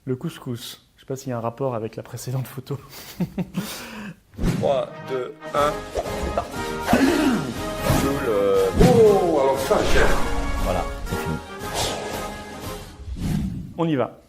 Le couscous. Je sais pas s'il y a un rapport avec la précédente photo. 3, 2, 1, c'est parti. Oh, alors ça, cher. Voilà, c'est fini. On y va.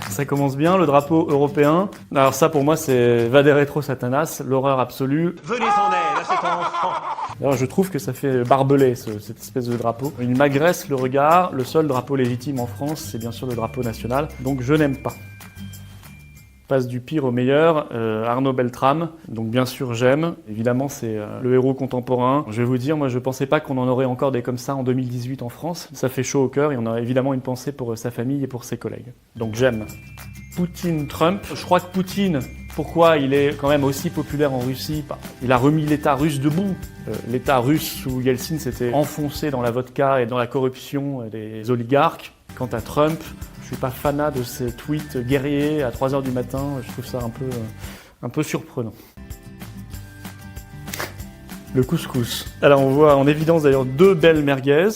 Ça commence bien, le drapeau européen. Alors ça, pour moi, c'est Vade Retro Satanas, l'horreur absolue. Venez en aide à cet enfant. Alors je trouve que ça fait barbelé, cette espèce de drapeau. Il m'agresse le regard. Le seul drapeau légitime en France, c'est bien sûr le drapeau national. Donc je n'aime pas. Passe du pire au meilleur, Arnaud Beltrame. Donc bien sûr j'aime. Évidemment c'est le héros contemporain. Je vais vous dire, moi je pensais pas qu'on en aurait encore des comme ça en 2018 en France. Ça fait chaud au cœur et on a évidemment une pensée pour sa famille et pour ses collègues. Donc j'aime. Poutine-Trump. Je crois que Poutine, pourquoi il est quand même aussi populaire en Russie? Il a remis l'État russe debout. L'État russe sous Yeltsin s'était enfoncé dans la vodka et dans la corruption des oligarques. Quant à Trump, je suis pas fanat de ses tweets guerriers à 3h du matin. Je trouve ça un peu surprenant. Le couscous. Alors on voit en évidence d'ailleurs 2 belles merguez.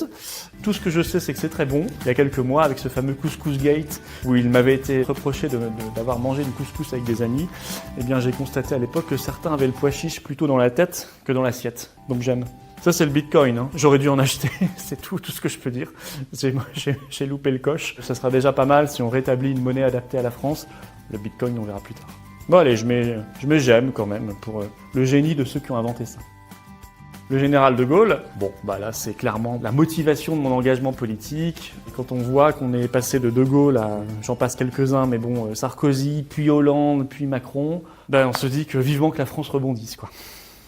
Tout ce que je sais, c'est que c'est très bon. Il y a quelques mois, avec ce fameux Couscous Gate, où il m'avait été reproché d'avoir mangé du couscous avec des amis, eh bien j'ai constaté à l'époque que certains avaient le pois chiche plutôt dans la tête que dans l'assiette. Donc j'aime. Ça c'est le Bitcoin, hein. J'aurais dû en acheter, c'est tout ce que je peux dire. J'ai loupé le coche. Ça sera déjà pas mal si on rétablit une monnaie adaptée à la France. Le Bitcoin, on verra plus tard. Bon allez, je mets j'aime quand même pour le génie de ceux qui ont inventé ça. Le général de Gaulle, bon, bah là c'est clairement la motivation de mon engagement politique. Et quand on voit qu'on est passé de Gaulle à, j'en passe quelques-uns, mais bon, Sarkozy, puis Hollande, puis Macron, ben on se dit que vivement que la France rebondisse, quoi.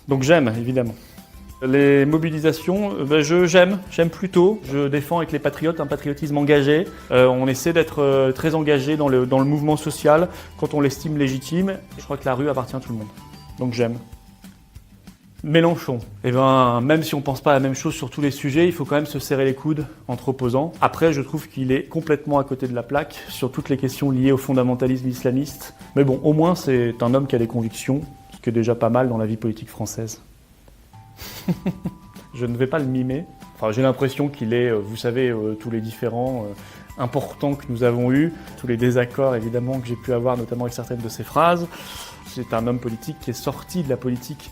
Donc j'aime, évidemment. Les mobilisations, j'aime plutôt. Je défends avec les patriotes un patriotisme engagé. On essaie d'être très engagé dans le mouvement social quand on l'estime légitime. Je crois que la rue appartient à tout le monde. Donc j'aime. Mélenchon. Eh ben, même si on pense pas la même chose sur tous les sujets, il faut quand même se serrer les coudes entre opposants. Après, je trouve qu'il est complètement à côté de la plaque sur toutes les questions liées au fondamentalisme islamiste. Mais bon, au moins, c'est un homme qui a des convictions, ce qui est déjà pas mal dans la vie politique française. Je ne vais pas le mimer. Enfin, j'ai l'impression qu'il est, vous savez, tous les différents importants que nous avons eus, tous les désaccords évidemment que j'ai pu avoir, notamment avec certaines de ses phrases. C'est un homme politique qui est sorti de la politique.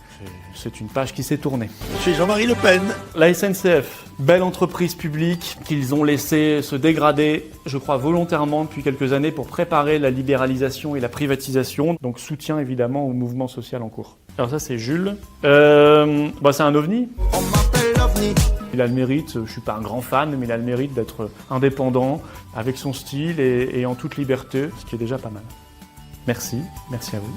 C'est une page qui s'est tournée. Chez Jean-Marie Le Pen. La SNCF, belle entreprise publique qu'ils ont laissé se dégrader, je crois volontairement depuis quelques années pour préparer la libéralisation et la privatisation. Donc soutien évidemment au mouvement social en cours. Alors ça c'est Jules. C'est un ovni. On m'appelle l'OVNI. Il a le mérite, je suis pas un grand fan, mais il a le mérite d'être indépendant, avec son style et en toute liberté, ce qui est déjà pas mal. Merci à vous.